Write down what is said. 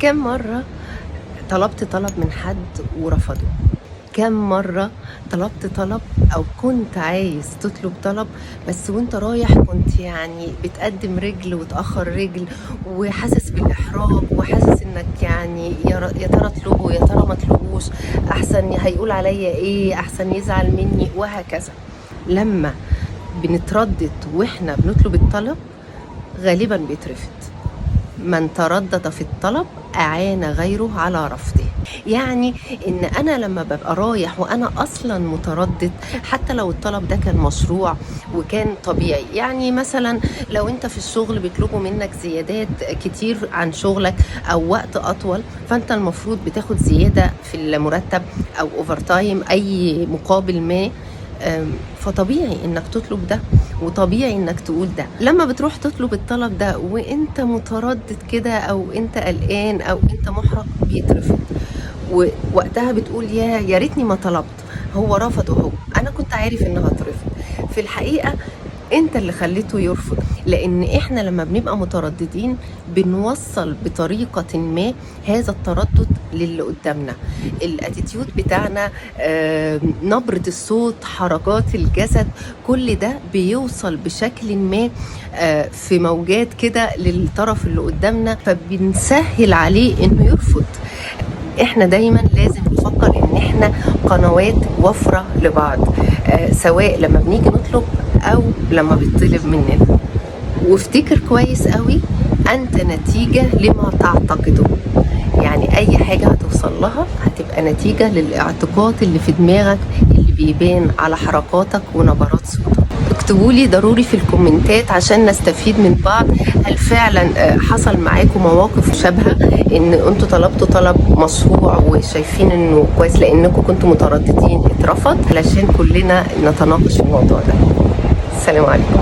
كم مرة طلبت طلب من حد ورفضه؟ كم مرة طلبت طلب أو كنت عايز تطلب طلب، بس وانت رايح كنت يعني بتقدم رجل وتأخر رجل، وحاسس بالإحراج وحاسس انك يعني يا ترى اطلبه يا ترى ما اطلبوش، احسن هيقول عليا ايه، احسن يزعل مني، وهكذا. لما بنتردد واحنا بنطلب الطلب غالبا بيترفض. من تردد في الطلب أعان غيره على رفضه. يعني إن أنا لما ببقى رايح وأنا أصلا متردد، حتى لو الطلب ده كان مشروع وكان طبيعي، يعني مثلا لو أنت في الشغل بيطلبوا منك زيادات كتير عن شغلك أو وقت أطول، فأنت المفروض بتاخد زيادة في المرتب أو أوفر تايم، أي مقابل ما. فطبيعي انك تطلب ده، وطبيعي انك تقول ده. لما بتروح تطلب الطلب ده وانت متردد كده، او انت قلقان، او انت محرج، بيترفض. ووقتها بتقول يا ريتني ما طلبت، هو رفض، وهو انا كنت عارف انها هترفض. في الحقيقة انت اللي خليته يرفض، لان احنا لما بنبقى مترددين بنوصل بطريقة ما هذا التردد للي قدامنا. الاتيتيود بتاعنا، نبرة الصوت، حركات الجسد، كل ده بيوصل بشكل ما في موجات كده للطرف اللي قدامنا، فبنسهل عليه انه يرفض. احنا دايما لازم نفكر ان احنا قنوات وفرة لبعض، سواء لما بنيجي نطلب او لما بيطلب مننا. وافتكر كويس قوي، انت نتيجة لما تعتقده. يعني اي حاجة هتوصل لها هتبقى نتيجة للاعتقاد اللي في دماغك، اللي بيبان على حركاتك ونبرات صوتك. اكتبوا لي ضروري في الكومنتات عشان نستفيد من بعض. هل فعلا حصل معاكم مواقف شبهة ان انتوا طلبتوا طلب مشروع وشايفين انه كويس لانكم كنتوا مترددين اترفض؟ علشان كلنا نتناقش في الموضوع ده. السلام عليكم.